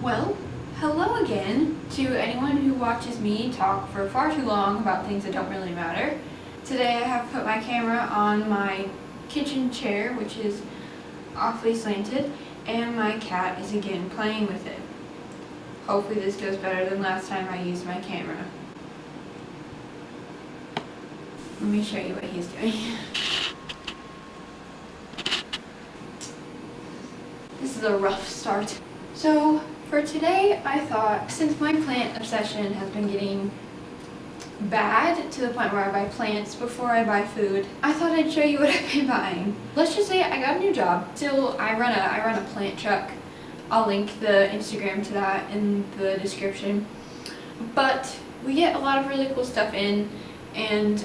Well, hello again to anyone who watches me talk for far too long about things that don't really matter. Today I have put my camera on my kitchen chair, which is awfully slanted, and my cat is again playing with it. Hopefully this goes better than last time I used my camera. Let me show you what he's doing. This is a rough start. So for today, I thought, since my plant obsession has been getting bad to the point where I buy plants before I buy food, I thought I'd show you what I've been buying. Let's just say I got a new job. Still, I run a plant truck. I'll link the Instagram to that in the description. But we get a lot of really cool stuff in, and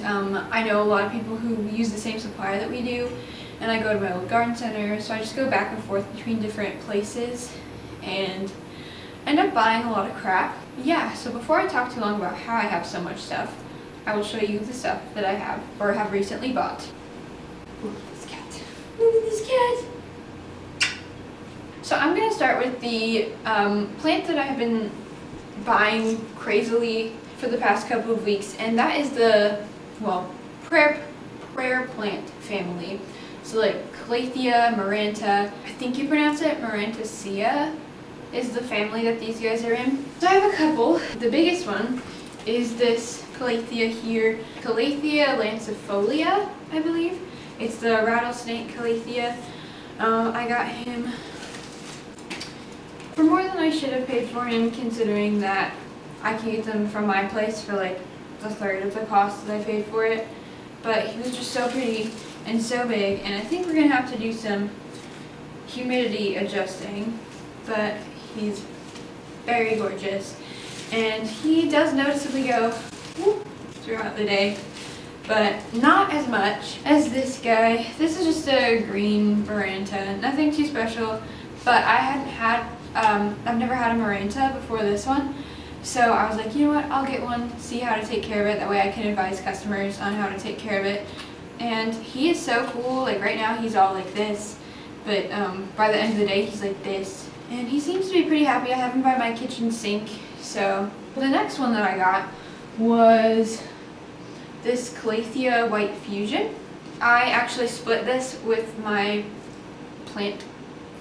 I know a lot of people who use the same supplier that we do, and I go to my old garden center, so I just go back and forth between different places and end up buying a lot of crap. Yeah, so before I talk too long about how I have so much stuff, I will show you the stuff that I have or have recently bought. Look at this cat. Look at this cat. So I'm going to start with the plant that I have been buying crazily for the past couple of weeks, and that is the, well, prayer plant family. So like Calathea, Maranta, I think you pronounce it Maranta is the family that these guys are in. So I have a couple. The biggest one is this Calathea here, Calathea lancifolia, I believe. It's the Rattlesnake Calathea. I got him for more than I should have paid for him, considering that I can get them from my place for like a third of the cost that I paid for it. But he was just so pretty and so big, and I think we're gonna have to do some humidity adjusting, but he's very gorgeous, and he does noticeably go whoop throughout the day, but not as much as this guy. This is just a green Maranta, nothing too special, but I've never had a Maranta before this one, so I was like, you know what, I'll get one, see how to take care of it, that way I can advise customers on how to take care of it. And he is so cool. Like right now he's all like this, but by the end of the day he's like this, and he seems to be pretty happy. I have him by my kitchen sink. So the next one that I got was this Calathea White Fusion. I actually split this with my plant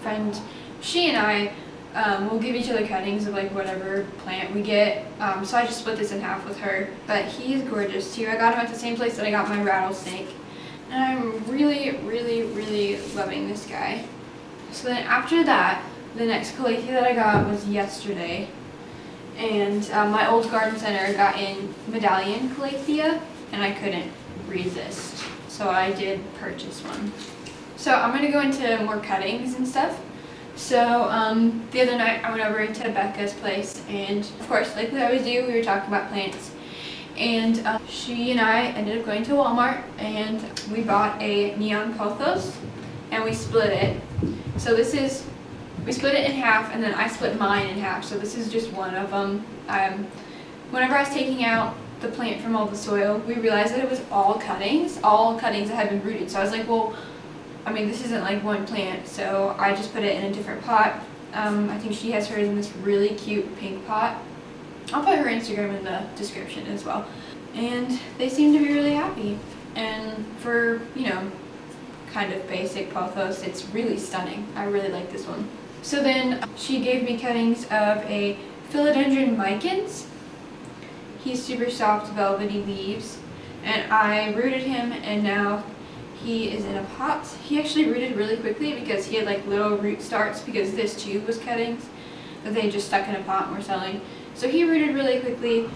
friend. She and I will give each other cuttings of like whatever plant we get, so I just split this in half with her. But he is gorgeous too. I got him at the same place that I got my Rattlesnake, and I'm really loving this guy. So then after that, the next Calathea that I got was yesterday, and my old garden center got in Medallion Calathea, and I couldn't resist, so I did purchase one. So I'm going to go into more cuttings and stuff. So the other night I went over to Becca's place, and of course, like we always do, we were talking about plants, and she and I ended up going to Walmart, and we bought a neon Pothos, and we split it. So we split it in half, and then I split mine in half, so this is just one of them. Whenever I was taking out the plant from all the soil, we realized that it was all cuttings that had been rooted. So I was like, well, I mean, this isn't like one plant, so I just put it in a different pot. I think she has hers in this really cute pink pot. I'll put her Instagram in the description as well. And they seem to be really happy. And for, you know, kind of basic Pothos, it's really stunning. I really like this one. So then she gave me cuttings of a Philodendron micans. He's super soft, velvety leaves. And I rooted him, and now he is in a pot. He actually rooted really quickly because he had like little root starts, because this too was cuttings that they just stuck in a pot and were selling. So he rooted really quickly,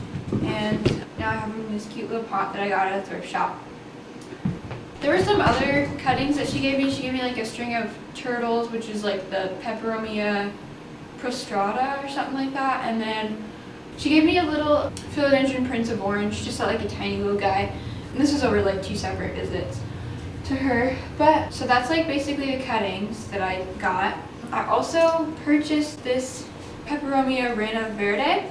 and now I have him in this cute little pot that I got at a thrift shop. There were some other cuttings that she gave me. She gave me like a string of turtles, which is like the Peperomia prostrata or something like that, and then she gave me a little Philodendron Prince of Orange, just like a tiny little guy. And this was over like 2 separate visits to her. But so that's like basically the cuttings that I got. I also purchased this Peperomia Rana Verde.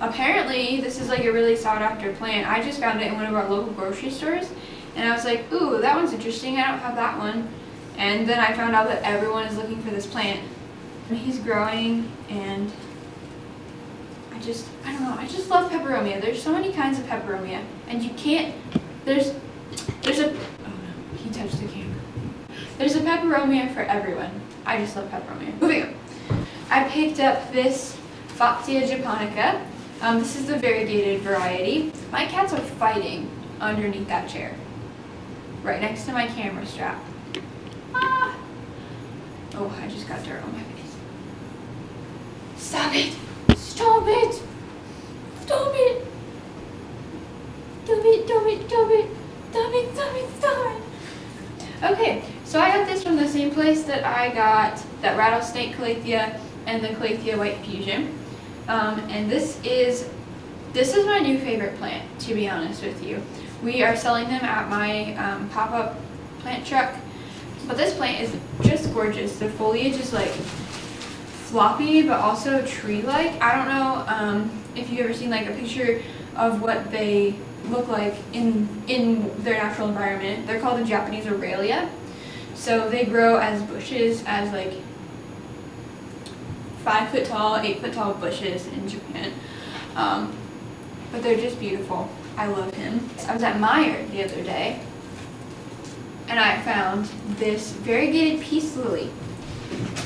Apparently this is like a really sought after plant. I just found it in one of our local grocery stores, and I was like, ooh, that one's interesting, I don't have that one. And then I found out that everyone is looking for this plant. And he's growing, and I don't know, I just love peperomia. There's so many kinds of peperomia, and you can't, there's a, oh no, he touched the camera. There's a peperomia for everyone. I just love peperomia. Moving on. I picked up this Fatsia japonica. This is the variegated variety. My cats are fighting underneath that chair, right next to my camera strap. Ah! Oh, I just got dirt on my face. Stop it! Stop it! Stop it! Stop it, stop it, stop it! Stop it, stop it, stop it! Okay, so I got this from the same place that I got that Rattlesnake Calathea and the Calathea White Fusion. And this is my new favorite plant, to be honest with you. We are selling them at my pop-up plant truck. But this plant is just gorgeous. The foliage is like floppy, but also tree-like. I don't know if you've ever seen like a picture of what they look like in their natural environment. They're called the Japanese Aurelia. So they grow as bushes, as like 5 foot tall, 8 foot tall bushes in Japan. But they're just beautiful. I love him. I was at Meyer the other day, and I found this variegated peace lily.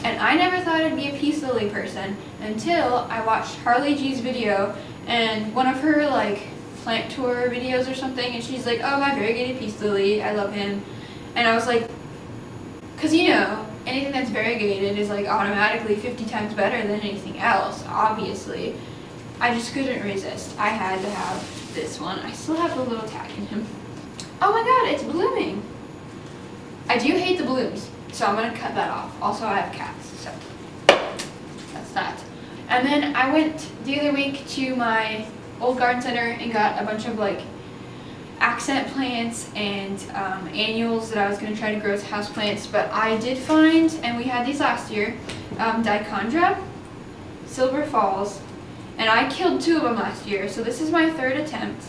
And I never thought I'd be a peace lily person until I watched Harley G's video and one of her like plant tour videos or something, and she's like, oh, my variegated peace lily, I love him. And I was like, because you know, anything that's variegated is like automatically 50 times better than anything else, obviously. I just couldn't resist. I had to have this one. I still have the little tag in him. Oh my god, it's blooming. I do hate the blooms, so I'm gonna cut that off. Also, I have cats, so that's that. And then I went the other week to my old garden center and got a bunch of like accent plants and annuals that I was going to try to grow as houseplants, but I did find, and we had these last year, Dichondra, Silver Falls, and I killed 2 of them last year, so this is my 3rd attempt,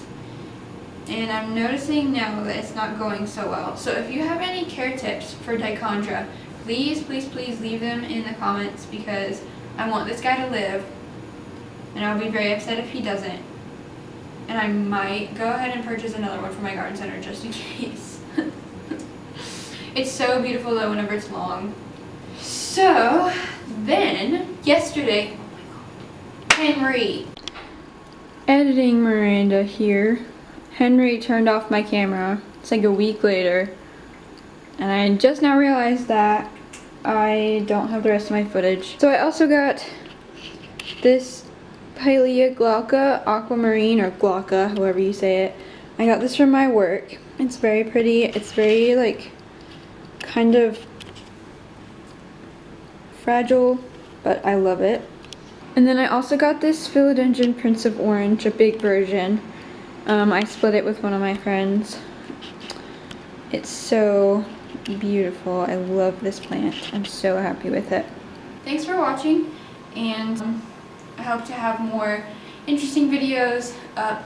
and I'm noticing now that it's not going so well. So if you have any care tips for Dichondra, please, please, please leave them in the comments, because I want this guy to live, and I'll be very upset if he doesn't. And I might go ahead and purchase another one for my garden center just in case. It's so beautiful though whenever it's long. So then yesterday, Henry. Editing Miranda here. Henry turned off my camera. It's like a week later. And I just now realized that I don't have the rest of my footage. So I also got this Pilea Glauca, Aquamarine, or Glauca, however you say it. I got this from my work. It's very pretty. It's very like kind of fragile, but I love it. And then I also got this Philodendron Prince of Orange, a big version. I split it with one of my friends. It's so beautiful. I love this plant. I'm so happy with it. Thanks for watching, and I hope to have more interesting videos up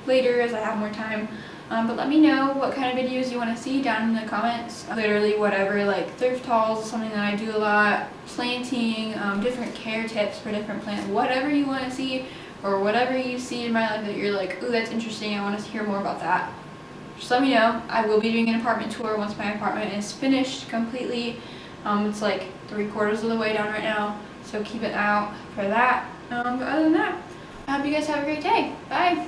later as I have more time. But let me know what kind of videos you want to see down in the comments. Literally whatever, like thrift hauls is something that I do a lot, planting, different care tips for different plants, whatever you want to see, or whatever you see in my life that you're like, ooh, that's interesting, I want to hear more about that. Just let me know. I will be doing an apartment tour once my apartment is finished completely. It's like 3/4 of the way down right now, so keep an eye out for that. But other than that, I hope you guys have a great day. Bye!